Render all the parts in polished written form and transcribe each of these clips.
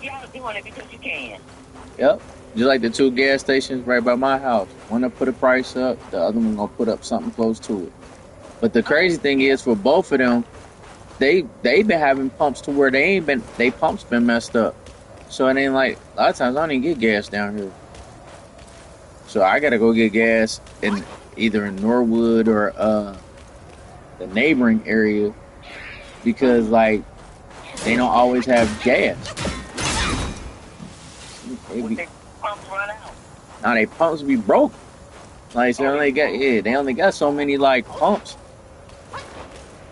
Y'all doing it because you can. Yep. Just like the two gas stations right by my house. One to put a price up, the other one gonna put up something close to it. But the crazy thing Yeah. is for both of them, they been having pumps to where they pumps been messed up. So it ain't like a lot of times I don't even get gas down here. So I gotta go get gas in either in Norwood or the neighboring area because like they don't always have gas. They When be they pumps run out. now they pumps be broke. Like so Oh, they they only got so many like pumps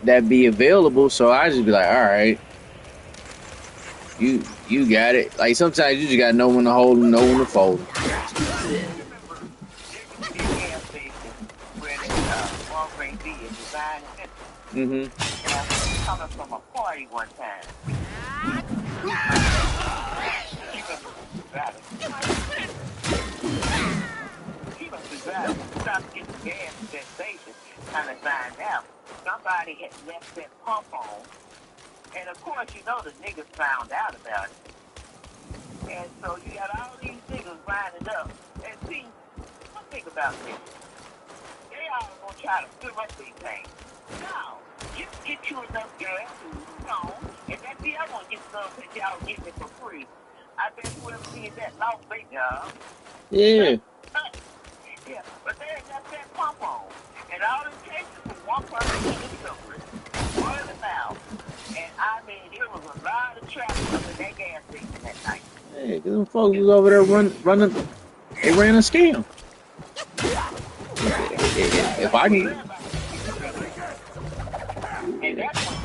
that be available. So I just be like, all right, you got it. Like sometimes you just gotta know when to hold them, know when to fold them. you remember there used to be a gas station where they Walgreens be in design and Mm-hmm. and I was coming from a party one time. She must have been driving. She must be driving. Stopped to get some gas at that station. Kind of find out somebody had left that pump on, and of course you know the niggas found out about it. And so you got all these niggas lining up. And see, one thing about niggas, they all gonna try to fill up these things. No, just get you enough gas to move on, and that's the other one get some since y'all getting it for free. I bet whoever did that lost their job. Yeah. Yeah, but they ain't got that pump on. And all it takes is for one person to discover it, run them out. And I mean, there was a lot of traffic up in that gas station that night. Hey, cause them folks was over there running. They ran a scam. If I can, Everybody was getting tripped. And yeah, that's when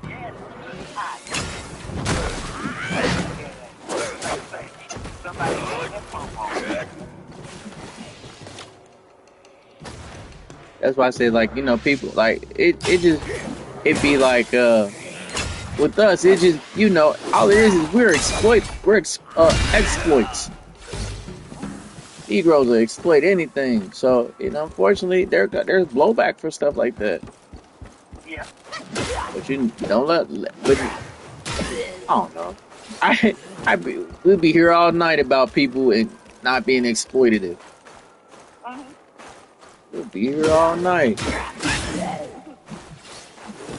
gas was really hot. And like I say, somebody left that pump on. that's why I say like people like it just it be like with us it just all it is we're exploits. Negroes will exploit anything. So unfortunately there's blowback for stuff like that. Yeah. But you don't but I don't know. We'll be here all night about people and not being exploitative. Mm-hmm. We'll be here all night.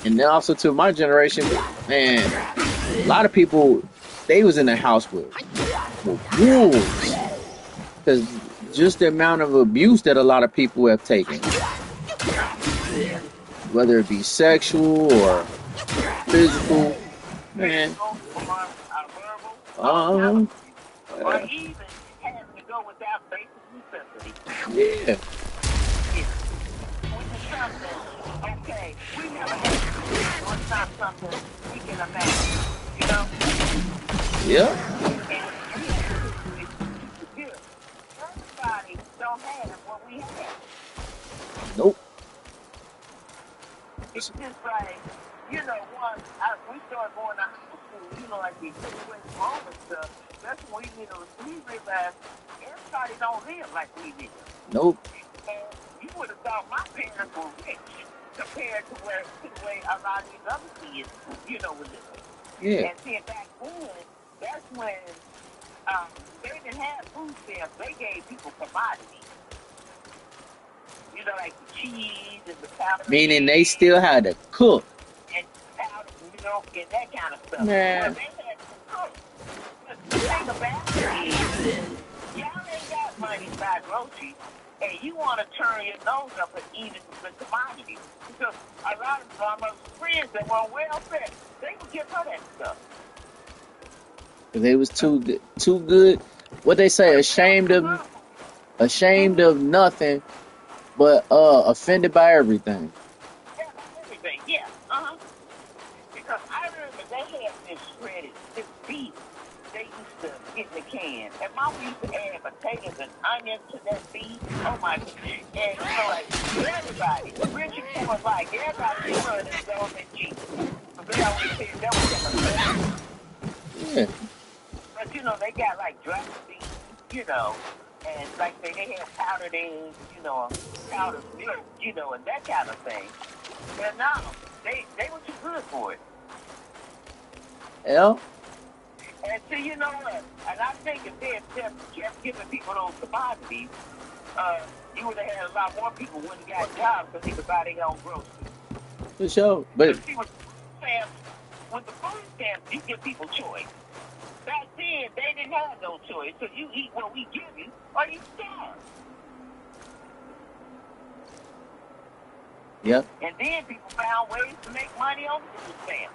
And then also to my generation, man, a lot of people they was in the house with wolves because just the amount of abuse that a lot of people have taken, Yeah. whether it be sexual or physical, man. Physical or verbal, all kind of Uh, abuse. Or uh even having to go without basic necessities. yeah, Yeah. Which is something, okay, we never had to do it, so it's not something we can imagine, you know? yeah, And it's good. Everybody don't have what we have. nope. It's just like, we started going to high school, like we took away from home and stuff. That's when we realized everybody don't live like we live. Nope. And you would have thought my parents were rich compared to the way a lot of these other kids, were living. Yeah. And see, back then, that's when they didn't have food stamps. They gave people commodities. Like the cheese and the powdered Meaning they eggs still had to cook. and powdered milk and that kind of stuff. Well, Man, they had to cook. But the thing about it is, y'all ain't got money to buy groceries, and you want to turn your nose up at eating the commodities. Because a lot of my friends that were on welfare, they would give her that stuff. they was too good. What they say, They were too good. ashamed of nothing, but offended by everything. Yeah, everything. Yeah. Uh-huh. Because I remember they had this beef they used to get in the can. And Mama used to add potatoes and onions to that beef. Oh my God. And like everybody, rich and poor alike, everybody be running those and Jeep. But they always said that was in the family. Yeah, But they got like dried beans, and like they have powdered eggs, powdered milk, and that kind of thing. But no, they were too good for it. yeah, And see, you know what? And I think if they had just giving people those commodities, you would have had a lot more people wouldn't have got jobs because they could buy their own groceries. For sure. But see, with the food stamps, you give people choice. Back then, they didn't have no choice. So you eat what we give you, or you starve. Yep. And then people found ways to make money on the food stamps.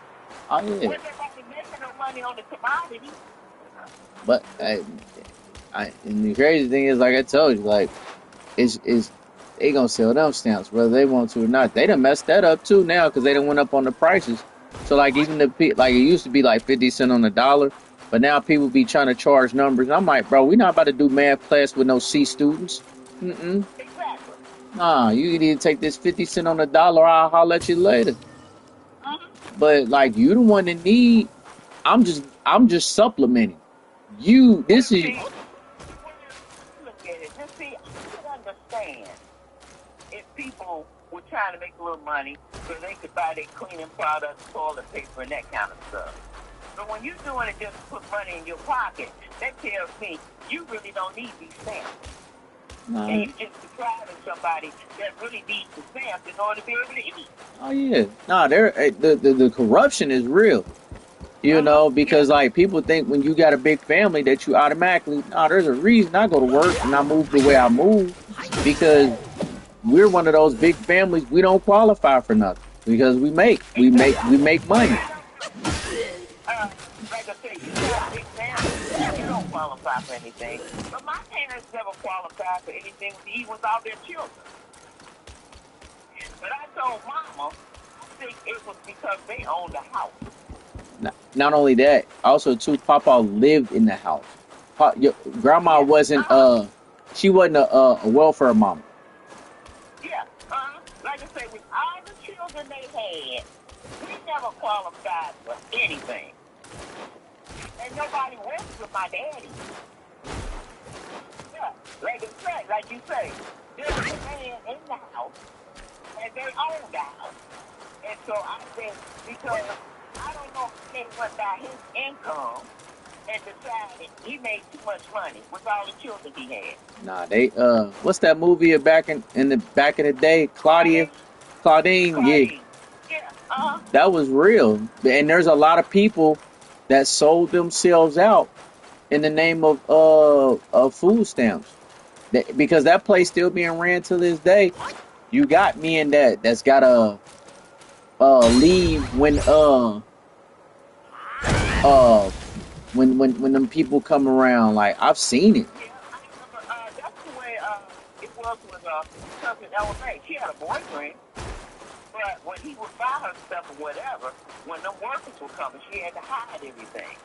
Oh yeah. Wasn't making no money on the commodity. But and the crazy thing is, like I told you, like is they gonna sell them stamps whether they want to or not. They done messed that up too now because they done went up on the prices. So like even like it used to be like 50 cents on the dollar, but now people be trying to charge numbers. I'm like, bro, we not about to do math class with no C students. Exactly. Nah, you can either take this 50 cent on the dollar, or I'll holler at you later. But like you the one that need, I'm just supplementing. This is. Look at it. Just see, I could understand if people were trying to make a little money so they could buy their cleaning products, toilet paper, and that kind of stuff. But when you're doing it just to put money in your pocket, that tells me you really don't need these stamps. And you just depriving somebody that really needs the stamps in order to be able to eat. Oh yeah, the corruption is real. You know, because like people think when you got a big family that you automatically, there's a reason I go to work and I move the way I move because we're one of those big families. We don't qualify for nothing because we make money. Like I said, you got a big family, you don't qualify for anything. But my parents never qualified for anything to eat without their children. But I told Mama, I think it was because they owned the house. Not only that, also too, Papa lived in the house. Your grandma wasn't she wasn't a welfare mama. Yeah, like I say, with all the children they had, we never qualified for anything. And nobody went with my daddy. Yeah, like you say, there was a man in the house, and they owned the house. And so I think because I don't know if they went by his income and decided he made too much money with all the children he had. Nah, they what's that movie back in the day? Claudine, yeah. Yeah, That was real. And there's a lot of people that sold themselves out in the name of food stamps. Because that place still being ran to this day. You got men that's gotta leave when them people come around. Like I've seen it. Yeah, I remember, that's the way it was with cousin LMA. She had a boyfriend, but when he would buy her stuff or whatever, when the workers were coming, she had to hide everything.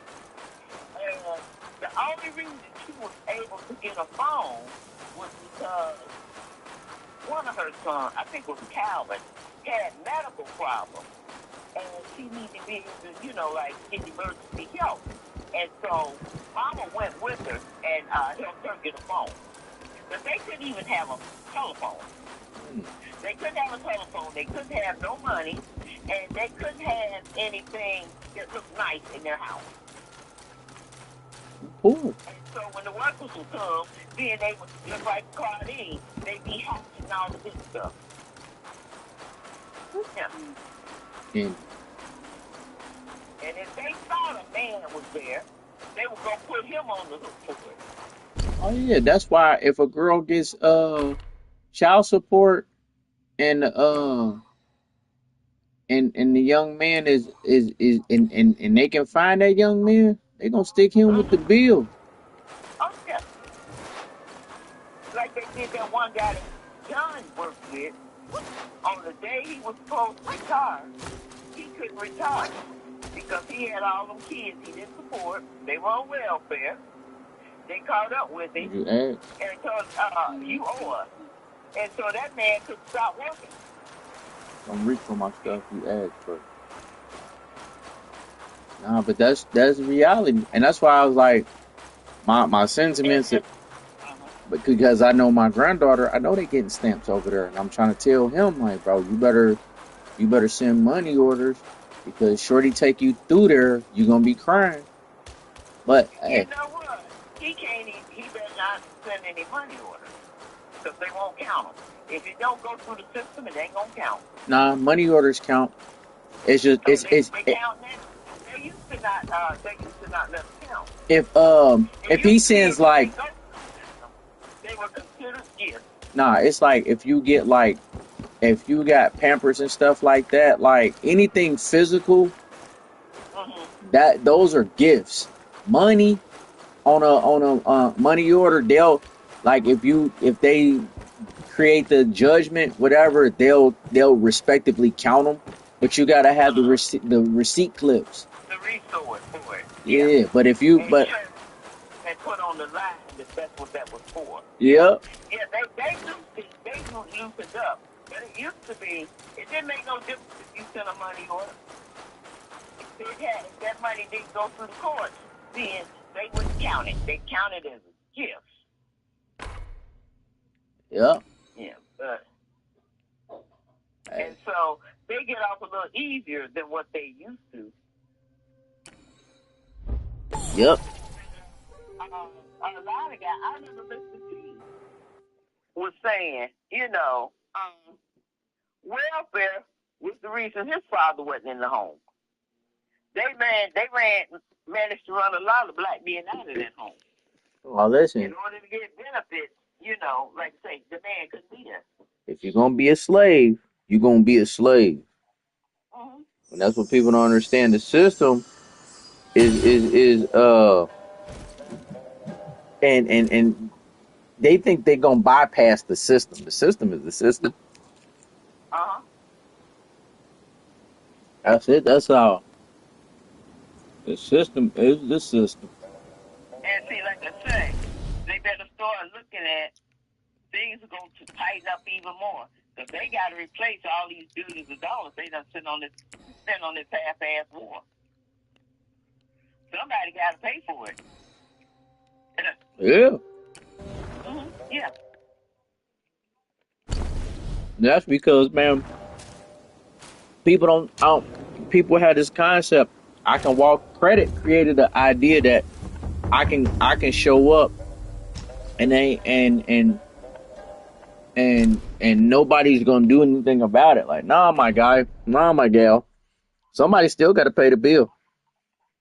And the only reason she was able to get a phone was because one of her sons, I think it was Calvin, had medical problems. And she needed to be able to, like, get emergency help. And so Mama went with her and helped her get a phone. But they couldn't even have a telephone. They couldn't have a telephone. They couldn't have no money. And they couldn't have anything that looked nice in their house. Ooh. And so when the workers would come, then they would, just like Claudine, they'd be happy and all the good stuff. Yeah. And if they thought a man was there, they were gonna put him on the hook for it. Oh yeah, that's why if a girl gets child support and the young man is and they can find that young man, they gonna stick him with the bill. Oh yeah. Like they did that one guy that John worked with. On the day he was supposed to retire, he couldn't retire because he had all them kids he didn't support. They were on welfare. They caught up with him and told you owe us. And so that man could stop working. Don't reach for my stuff. You asked for. Nah, but that's reality, and that's why I was like, my sentiments. But because I know my granddaughter, I know they getting stamps over there, and I'm trying to tell him like, bro, you better send money orders because shorty take you through there, you gonna be crying. But You hey, know what? He can't even, he better not send any money orders because they won't count them. If it don't go through the system, it ain't gonna count. nah, money orders count. It's just Oh, they count that. They used to not. They used to not let them count. It if he used to be sends if you like didn't go through the system, they were considered gifts. nah, it's like if you get like if you got Pampers and stuff like that, like anything physical, Mm-hmm. that those are gifts. Money on a money order, they'll like if they create the judgment, whatever, they'll respectively count them. But you gotta have the receipt clips. The resource for it. Yeah. Yeah, but if you And but show and put on the line that that's what that was for. Yeah. yeah, Yeah. They loosened up. But it used to be. It didn't make no difference if you sent a money order. If that money didn't go through the courts, then they wouldn't count it. They counted as a gift. yeah. Yeah. But Hey, and so they get off a little easier than what they used to. yep. A lot of guys, I remember Mr. T was saying, welfare was the reason his father wasn't in the home. Managed to run a lot of black men out of that home. Well, In listen, order to get benefits, like I say, the man couldn't be there. if you're gonna be a slave, you're gonna be a slave. Mm-hmm. And that's what people don't understand. The system is and they think they're gonna bypass the system. The system is the system. Uh-huh. That's it. That's all. The system is the system. And see, like I say, they better start looking at things are going to tighten up even more. Because they got to replace all these billions of dollars they done spent on this half-ass war. Somebody got to pay for it. Yeah. Mm-hmm. Yeah. That's because, man, people had this concept. I can walk. Credit created the idea that I can show up and they and nobody's gonna do anything about it. Like, nah, my guy, nah, my gal. Somebody still got to pay the bill.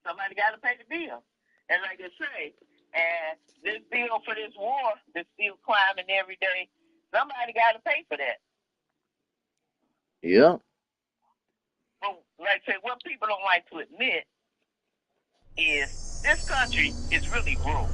Somebody got to pay the bill. And like I say, and this bill for this war that's still climbing every day, somebody got to pay for that. Yeah. But like I say, what people don't like to admit is this country is really broke.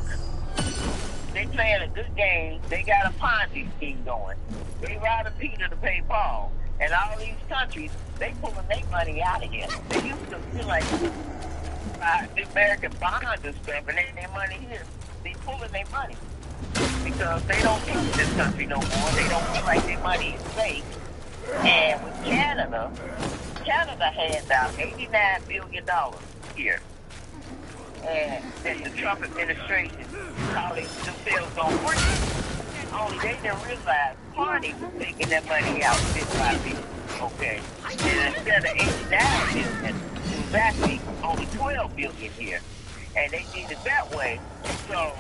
They playing a good game. They got a Ponzi scheme going. They robbing Peter to pay Paul. And all these countries, they pulling their money out of here. They used to feel like the American bonds and stuff, and their money here. They pulling their money because they don't need this country no more. They don't feel like their money is safe. And with Canada hands out $89 billion here. And then the Trump administration calling themselves on free. Only they didn't realize Party was taking that money out bit by bit. Okay. And instead of 89 billion, it was actually only 12 billion here. And they did it that way. So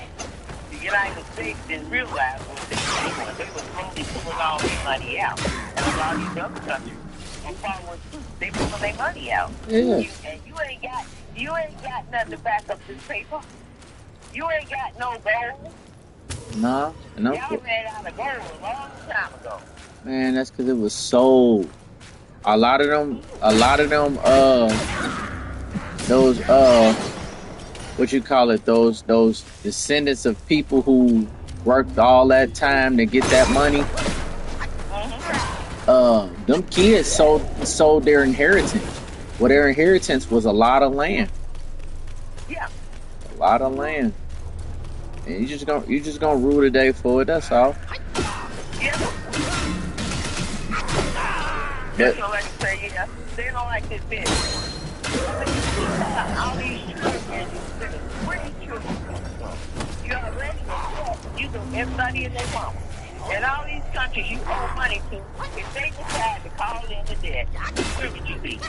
the United States didn't realize what they were doing. They were slowly pulling all their money out. And a lot of these other countries are following suit. They pulling their money out. Yeah. And you ain't got nothing to back up this paper. You ain't got no gold. Nah. No. Y'all ran out of gold a long time ago. Man, that's because it was sold. A lot of them. Those what you call it? Those descendants of people who worked all that time to get that money. Them kids sold their inheritance. Well, their inheritance was a lot of land. Yeah. A lot of land. And you just gonna rule the day for it. That's all. Yeah. But That's what I can say. Yeah. They don't like this business. All these children, where these children come from? You already know. You know everybody in their mama. And all these countries you owe money to, if they decide to call in the debt, where would you be?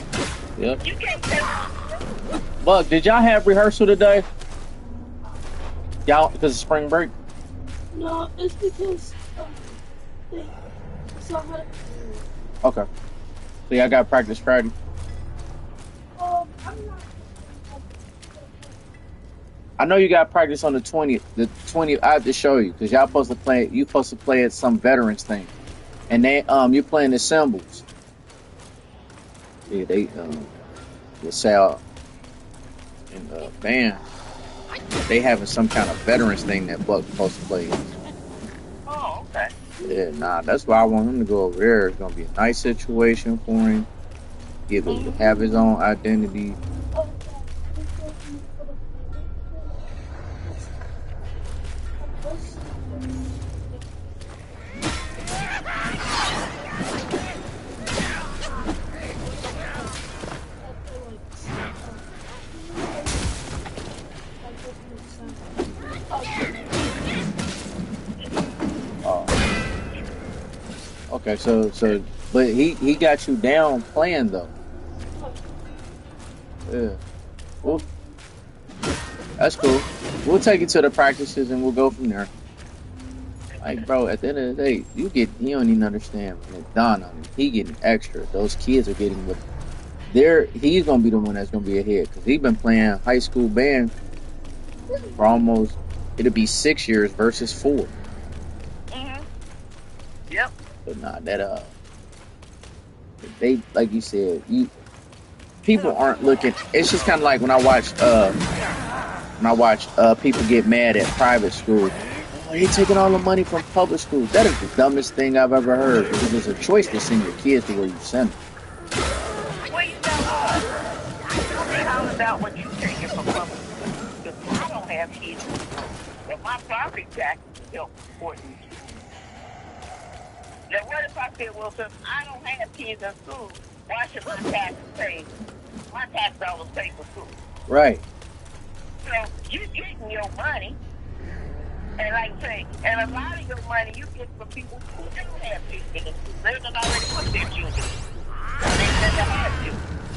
yep. You can't tell them. Buck, did y'all have rehearsal today? Y'all, because of spring break. No, it's because they so Okay, so y'all got practice Friday. I'm not. I know you got practice on the 20th. The 20th, I have to show you because y'all supposed to play. You supposed to play at some veterans thing, and they you're playing the symbols. Yeah, they the Sal and band. They having some kind of veterans thing that Buck's supposed to play. Oh, okay. Yeah, nah, that's why I want him to go over there. It's gonna be a nice situation for him. He'll be able to have his own identity. Uh, okay, but he got you down playing though. Yeah, well, that's cool. We'll take you to the practices and we'll go from there. Like, bro, at the end of the day, he don't even understand. Man, it dawned on him. He getting extra. Those kids are getting what he's gonna be the one that's gonna be ahead because he's been playing high school band for almost it'll be 6 years versus 4. Yep. But nah, that they like you said, people aren't looking. It's just kind of like when I watch people get mad at private school. Oh, they taking all the money from public school. That is the dumbest thing I've ever heard. Because there's a choice to send your kids to where you send them. Well, you know what? It's all about what you take it from public. Because I don't have kids. But my property tax help support me. Now, what if I said, well, since I don't have kids in school, why should my tax dollars pay for school? Right. So you getting your money, and like I say, and a lot of your money you get from people who don't have kids in the school. They don't already put their children in school. They never have to.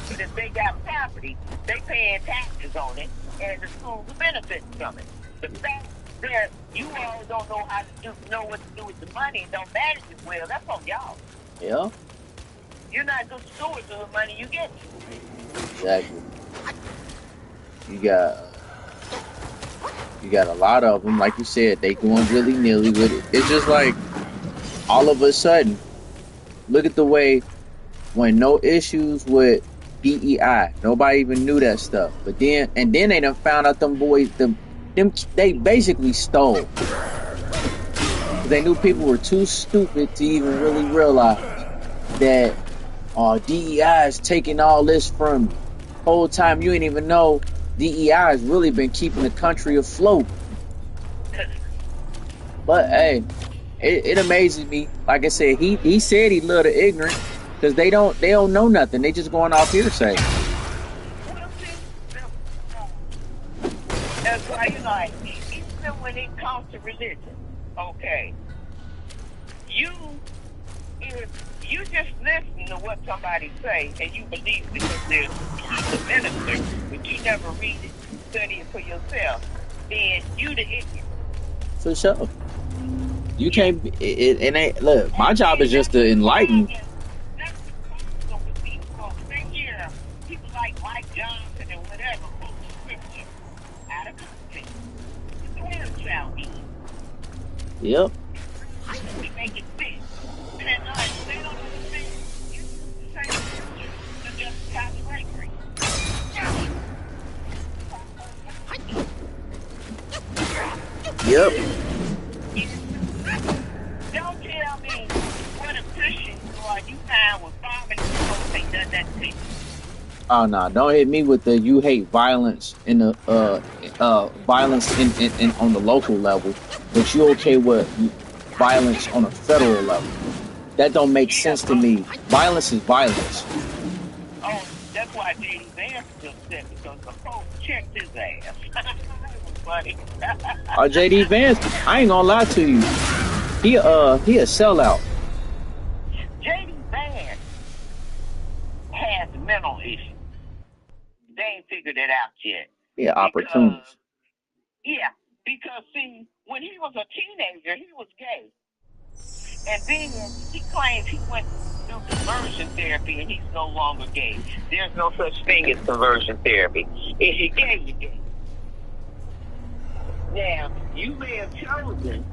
But if they got property, they paying taxes on it, and the school benefits from it. The fact that you all don't know how to know what to do with the money and don't manage it well, that's on y'all. Yeah. You're not good stewards of the money you get. Exactly. You got a lot of them, like you said, they going really nilly with it. It's just like all of a sudden, look at the way when no issues with DEI, nobody even knew that stuff. But then they done found out them boys, they basically stole. They knew people were too stupid to even really realize that DEI is taking all this from you. Whole time you ain't even know DEI has really been keeping the country afloat. But hey, it amazes me. Like I said, he said he loved the ignorant because they don't know nothing. They just going off hearsay. That's why even when it comes to religion, okay, if you just listen to what somebody say and you believe because there's a minister, but you never read it, study it for yourself, then you the ignorant. For sure. You can't. It ain't. Look, my job is just to enlighten. That's the problem with people. They hear people like Mike Johnson and whatever quote scripture out of context. The word shall be. Yep. We make it fit. And they don't understand. You use the same scripture to justify slavery. Yep. Don't tell me what a Christian you are. You find with farming people ain't done that to you. Oh no! Don't hit me with the you hate violence in the violence in on the local level, but you okay with violence on a federal level? That don't make sense to me. Violence is violence. Oh, that's why J.D. Vance just said because the Pope checked his ass. It was funny. JD Vance, I ain't gonna lie to you. He a sellout. J.D. Vance has mental issues. They ain't figured it out yet. Yeah, opportunist. Yeah, Because, see, when he was a teenager, he was gay. And then he claims he went through conversion therapy and he's no longer gay. There's no such thing as conversion therapy. If you're gay, you're gay. Now, you may have chosen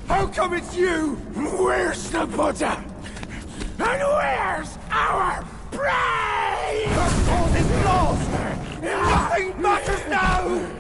How come it's you? Where's the butter? And where's our prey? The cause is lost! Nothing matters now!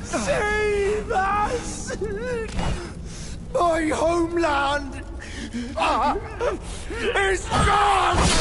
Save us! My homeland is gone!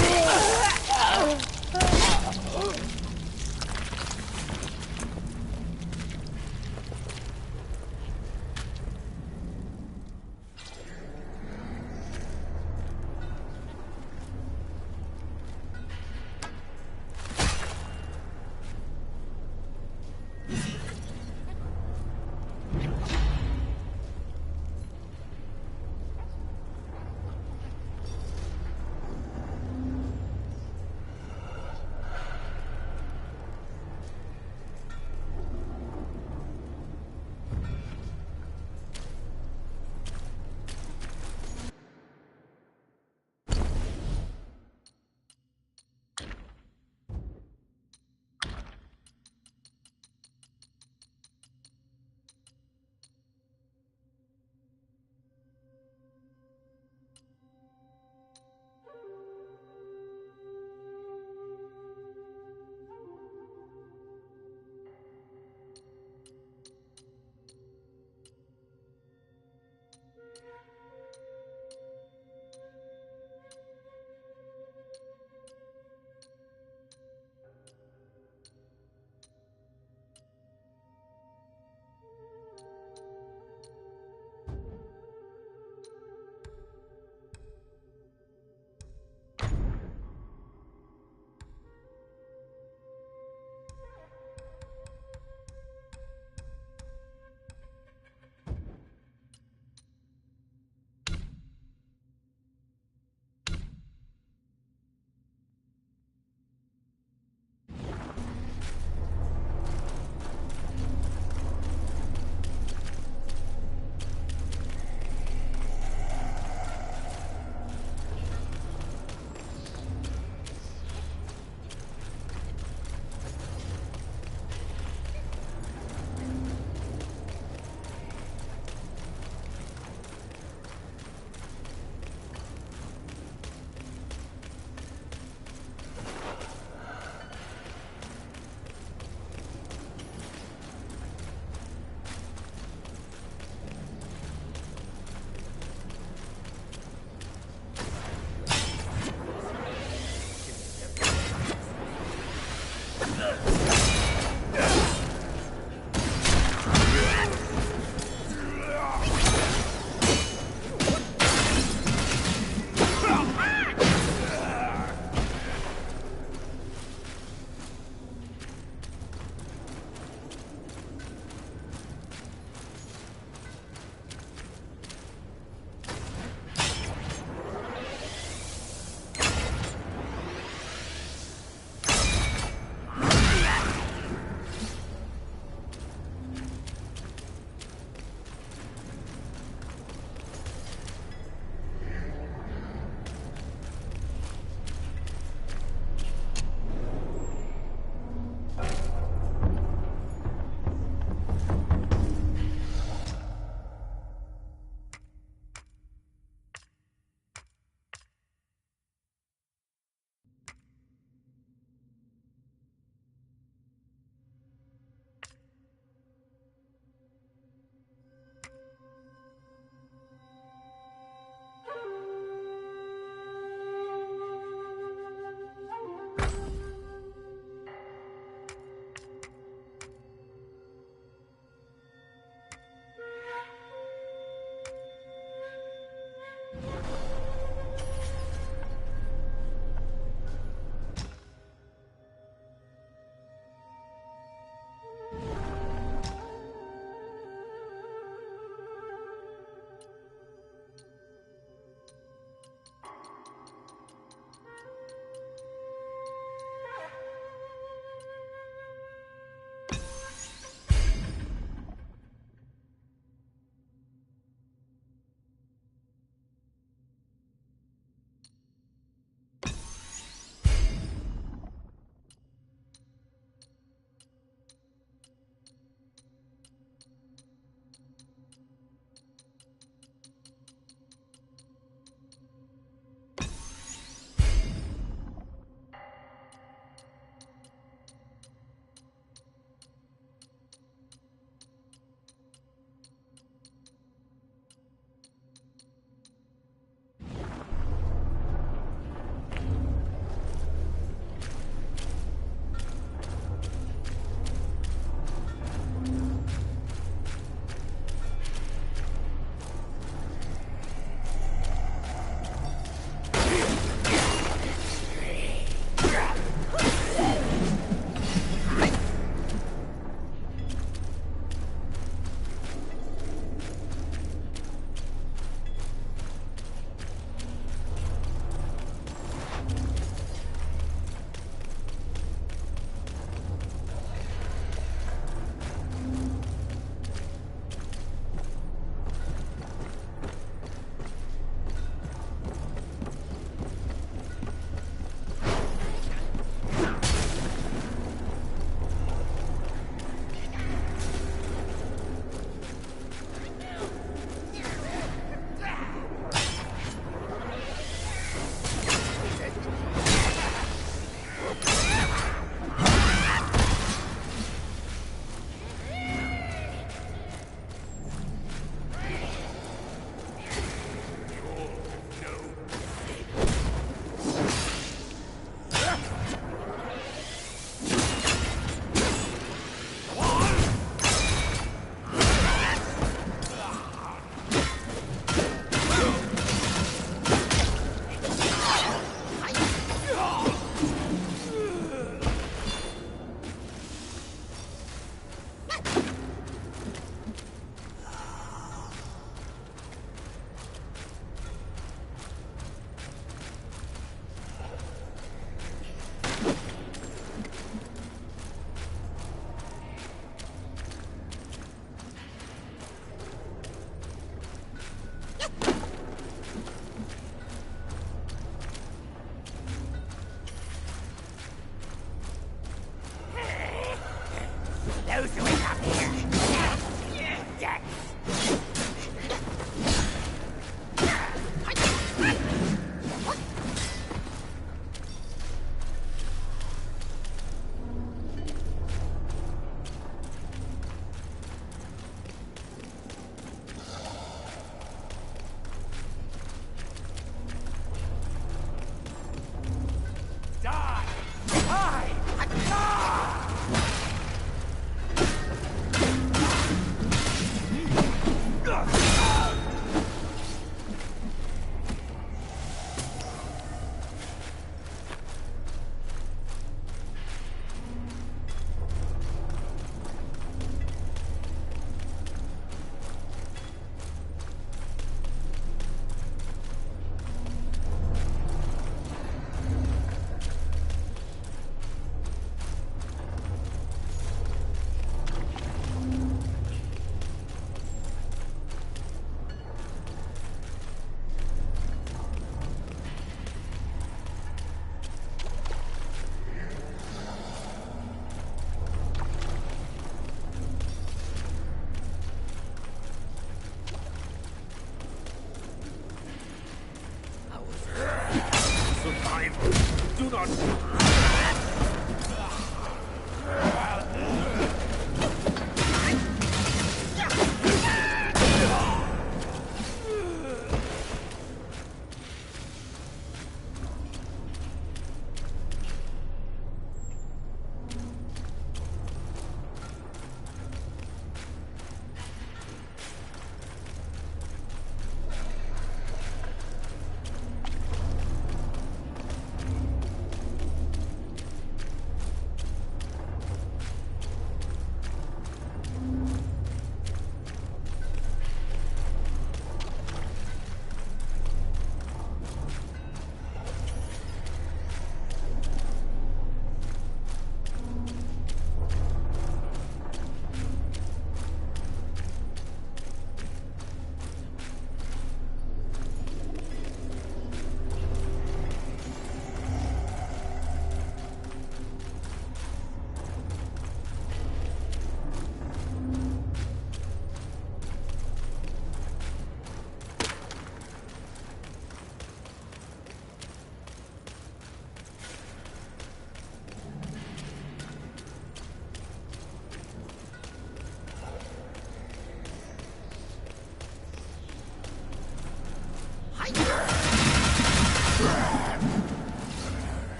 not.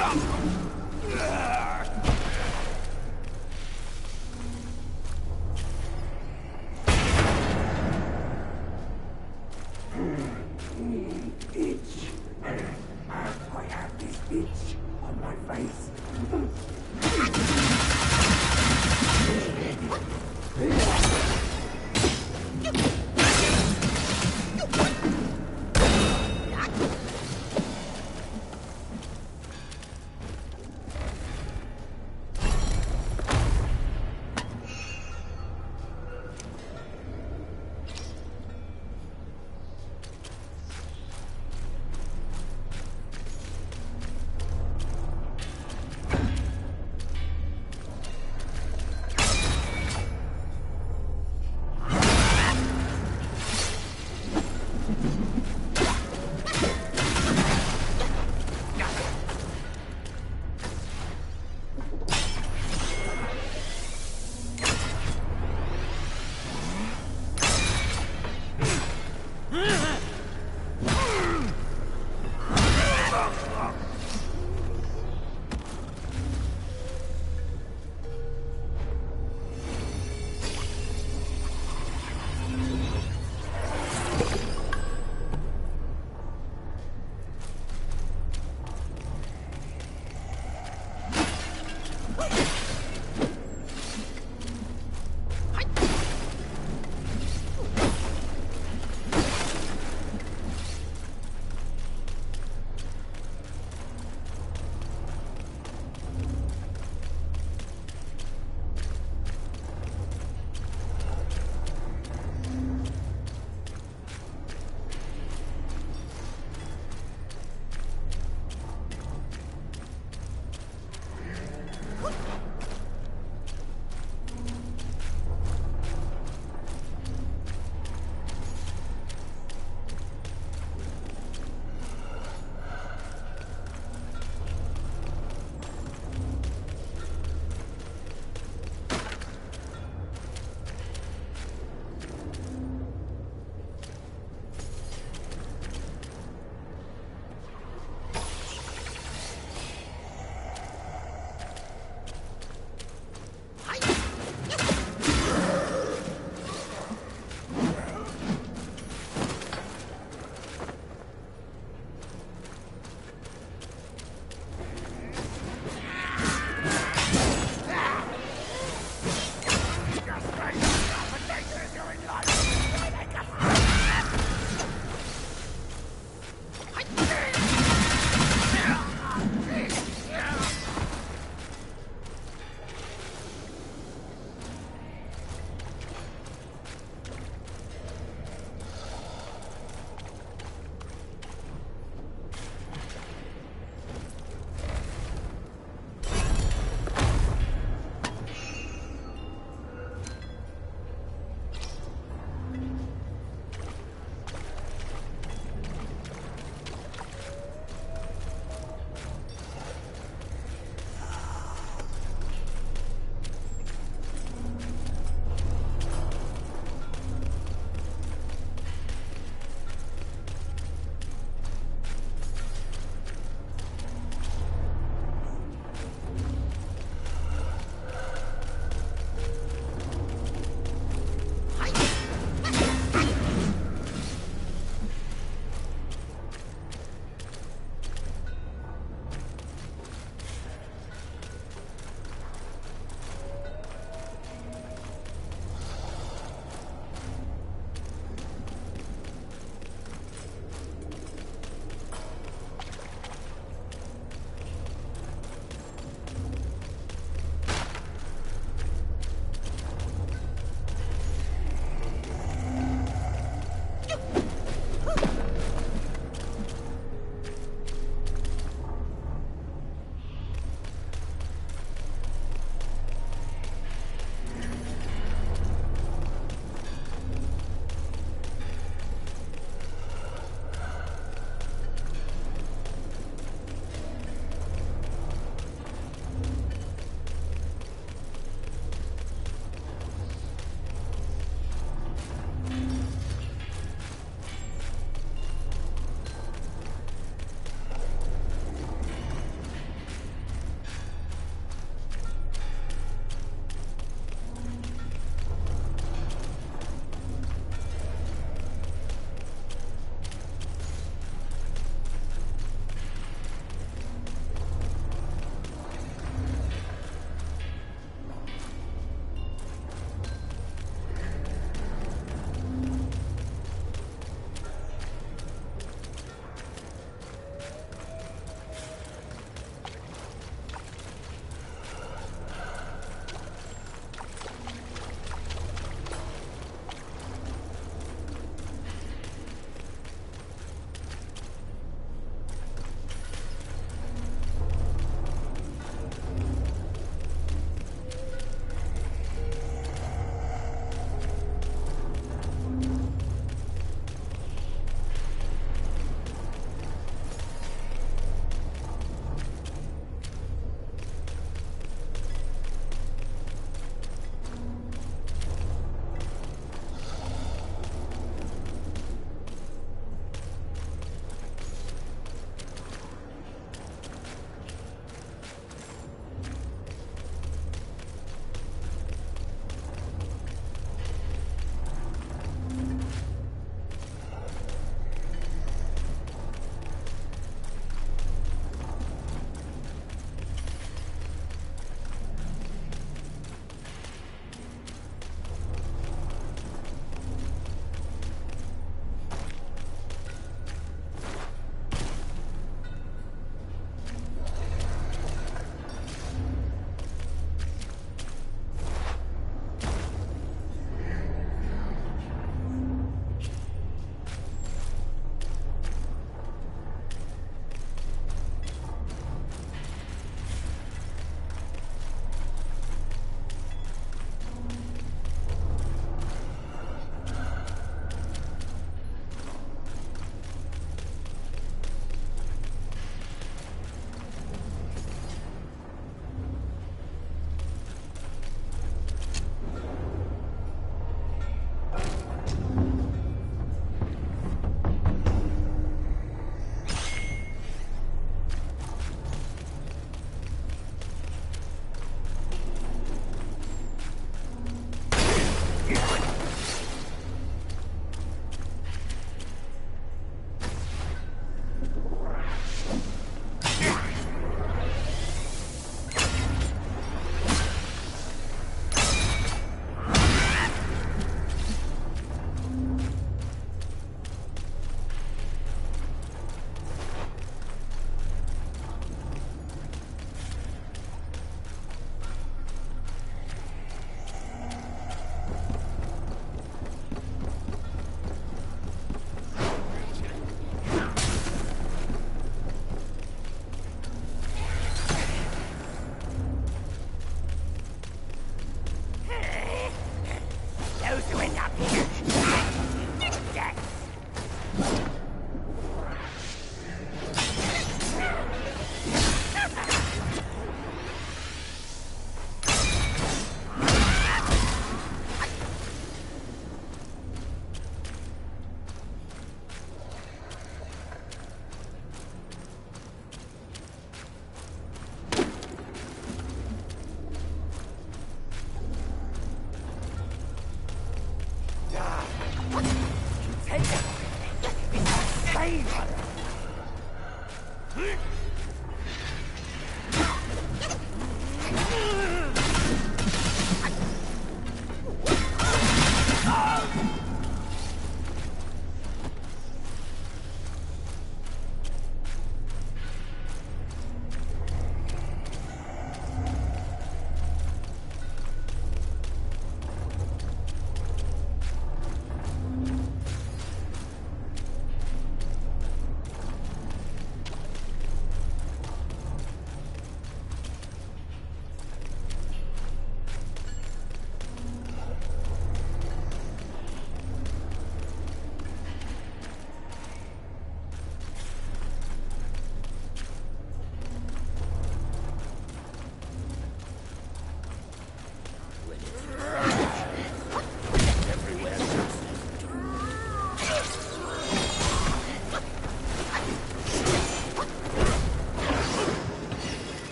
Itch. I have this itch on my face.